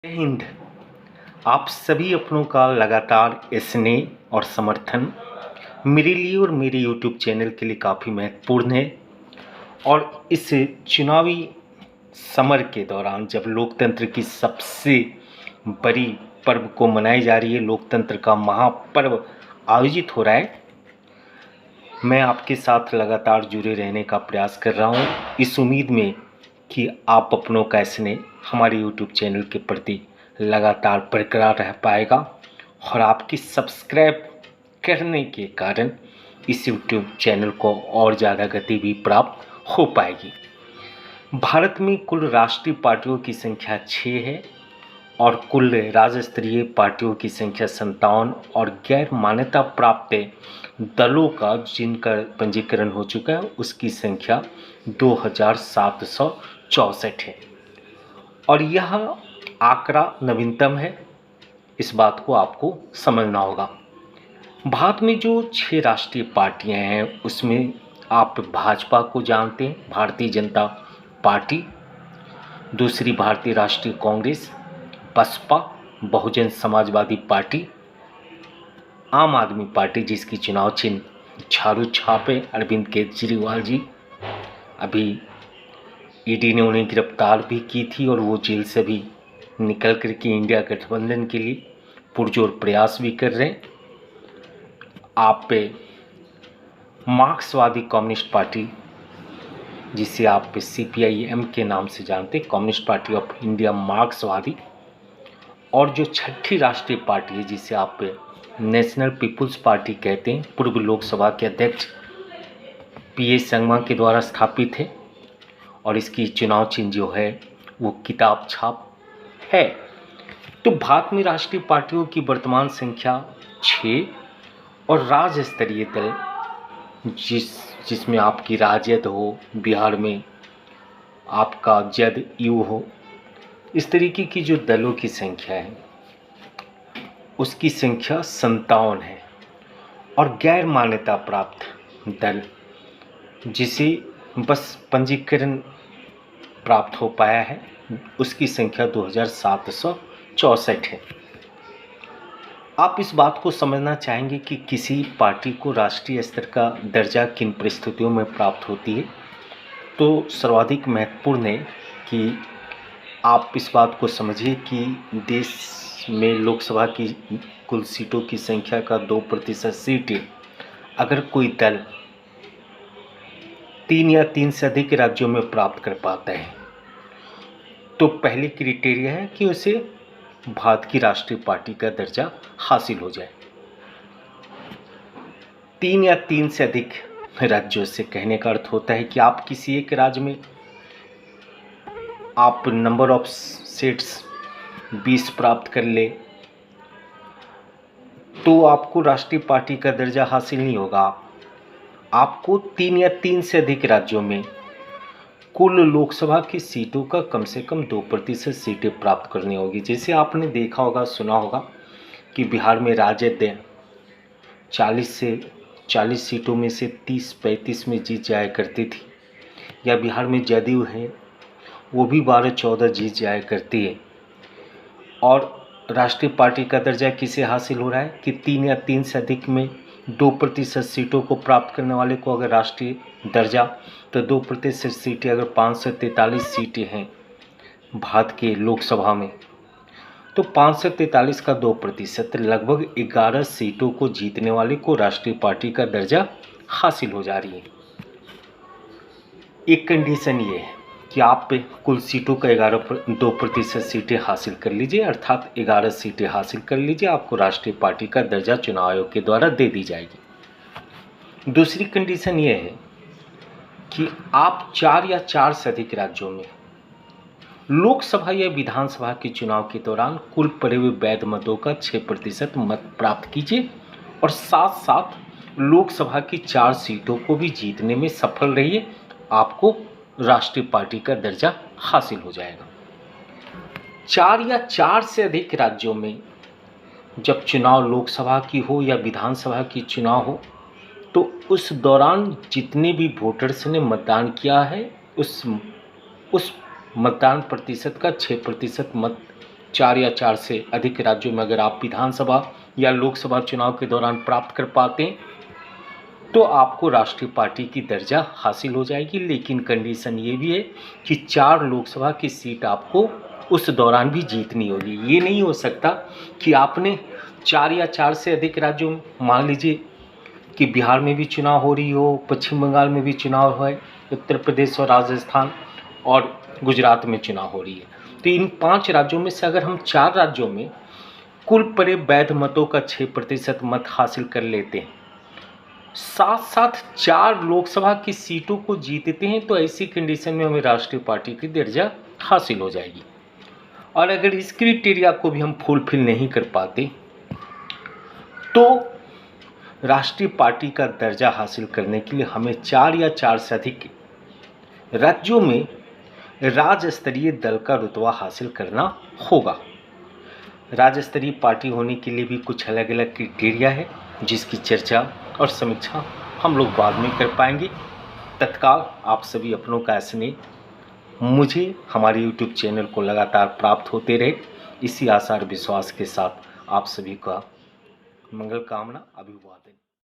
जय हिंद। आप सभी अपनों का लगातार स्नेह और समर्थन मेरे लिए और मेरे YouTube चैनल के लिए काफ़ी महत्वपूर्ण है। और इस चुनावी समर के दौरान जब लोकतंत्र की सबसे बड़ी पर्व को मनाई जा रही है, लोकतंत्र का महापर्व आयोजित हो रहा है, मैं आपके साथ लगातार जुड़े रहने का प्रयास कर रहा हूँ, इस उम्मीद में कि आप अपनों का स्नेह हमारे YouTube चैनल के प्रति लगातार बरकरार रह पाएगा और आपकी सब्सक्राइब करने के कारण इस YouTube चैनल को और ज़्यादा गति भी प्राप्त हो पाएगी। भारत में कुल राष्ट्रीय पार्टियों की संख्या 6 है और कुल राज्य स्तरीय पार्टियों की संख्या 57 और गैर मान्यता प्राप्त दलों का जिनका पंजीकरण हो चुका है उसकी संख्या 2764 है। और यह आंकड़ा नवीनतम है, इस बात को आपको समझना होगा। भारत में जो 6 राष्ट्रीय पार्टियां हैं उसमें आप भाजपा को जानते हैं, भारतीय जनता पार्टी, दूसरी भारतीय राष्ट्रीय कांग्रेस, बसपा, बहुजन समाजवादी पार्टी, आम आदमी पार्टी जिसकी चुनाव चिन्ह झाड़ू छाप है, अरविंद केजरीवाल जी, अभी ईडी ने उन्हें गिरफ्तार भी की थी और वो जेल से भी निकल कर के इंडिया गठबंधन के लिए पुरजोर प्रयास भी कर रहे हैं। आप पे मार्क्सवादी कम्युनिस्ट पार्टी जिसे आप CPIM के नाम से जानते, कम्युनिस्ट पार्टी ऑफ इंडिया मार्क्सवादी, और जो छठी राष्ट्रीय पार्टी है जिसे आप नेशनल पीपुल्स पार्टी कहते हैं, पूर्व लोकसभा के अध्यक्ष PA संगमा के द्वारा स्थापित है और इसकी चुनाव चिन्ह जो है वो किताब छाप है। तो भारत में राष्ट्रीय पार्टियों की वर्तमान संख्या 6 और राज्य स्तरीय दल जिसमें आपकी राजद हो, बिहार में आपका जदयू हो, इस तरीके की जो दलों की संख्या है उसकी संख्या 57 है। और गैर मान्यता प्राप्त दल जिसे बस पंजीकरण प्राप्त हो पाया है उसकी संख्या 2764 है। आप इस बात को समझना चाहेंगे कि किसी पार्टी को राष्ट्रीय स्तर का दर्जा किन परिस्थितियों में प्राप्त होती है, तो सर्वाधिक महत्वपूर्ण है कि आप इस बात को समझिए कि देश में लोकसभा की कुल सीटों की संख्या का 2% सीटें अगर कोई दल 3 या 3 से अधिक राज्यों में प्राप्त कर पाता है तो पहली क्राइटेरिया है कि उसे भारत की राष्ट्रीय पार्टी का दर्जा हासिल हो जाए। 3 या 3 से अधिक राज्यों से कहने का अर्थ होता है कि आप किसी एक राज्य में आप नंबर ऑफ सीट्स 20 प्राप्त कर ले तो आपको राष्ट्रीय पार्टी का दर्जा हासिल नहीं होगा। आपको 3 या 3 से अधिक राज्यों में कुल लोकसभा की सीटों का कम से कम 2% सीटें प्राप्त करनी होगी। जैसे आपने देखा होगा, सुना होगा कि बिहार में राजद 40 सीटों में से 30-35 में जीत जाया करती थी, या बिहार में जदयू है वो भी 12-14 जीत जाया करती है। और राष्ट्रीय पार्टी का दर्जा किसे हासिल हो रहा है कि 3 या 3 से अधिक में 2% सीटों को प्राप्त करने वाले को अगर राष्ट्रीय दर्जा, तो 2% सीटें अगर 543 सीटें हैं भारत के लोकसभा में, तो 543 का 2% लगभग 11 सीटों को जीतने वाले को राष्ट्रीय पार्टी का दर्जा हासिल हो जा रही है। एक कंडीशन ये है कि आप कुल सीटों का 2% सीटें हासिल कर लीजिए, अर्थात 11 सीटें हासिल कर लीजिए, आपको राष्ट्रीय पार्टी का दर्जा चुनाव आयोग के द्वारा दे दी जाएगी। दूसरी कंडीशन ये है कि आप 4 या 4 से अधिक राज्यों में लोकसभा या विधानसभा के चुनाव के दौरान कुल पड़े हुए वैध मतों का 6% मत प्राप्त कीजिए और साथ साथ लोकसभा की 4 सीटों को भी जीतने में सफल रहिए, आपको राष्ट्रीय पार्टी का दर्जा हासिल हो जाएगा। 4 या 4 से अधिक राज्यों में जब चुनाव लोकसभा की हो या विधानसभा की चुनाव हो तो उस दौरान जितने भी वोटर्स ने मतदान किया है उस मतदान प्रतिशत का 6% मत 4 या 4 से अधिक राज्यों में अगर आप विधानसभा या लोकसभा चुनाव के दौरान प्राप्त कर पाते हैं तो आपको राष्ट्रीय पार्टी की दर्जा हासिल हो जाएगी। लेकिन कंडीशन ये भी है कि 4 लोकसभा की सीट आपको उस दौरान भी जीतनी होगी। ये नहीं हो सकता कि आपने 4 या 4 से अधिक राज्यों में, मान लीजिए कि बिहार में भी चुनाव हो रही हो, पश्चिम बंगाल में भी चुनाव है, उत्तर प्रदेश और राजस्थान और गुजरात में चुनाव हो रही है, तो इन 5 राज्यों में से अगर हम 4 राज्यों में कुल पड़े वैध मतों का 6% मत हासिल कर लेते हैं, साथ साथ 4 लोकसभा की सीटों को जीतते हैं, तो ऐसी कंडीशन में हमें राष्ट्रीय पार्टी की दर्जा हासिल हो जाएगी। और अगर इस क्राइटेरिया को भी हम फुलफिल नहीं कर पाते तो राष्ट्रीय पार्टी का दर्जा हासिल करने के लिए हमें 4 या 4 से अधिक राज्यों में राज्य स्तरीय दल का रुतबा हासिल करना होगा। राज्य स्तरीय पार्टी होने के लिए भी कुछ अलग अलग क्राइटेरिया है, जिसकी चर्चा और समीक्षा हम लोग बाद में कर पाएंगे। तत्काल आप सभी अपनों का स्नेह मुझे हमारे YouTube चैनल को लगातार प्राप्त होते रहे, इसी आशा और विश्वास के साथ आप सभी का मंगल कामना, अभिवादन।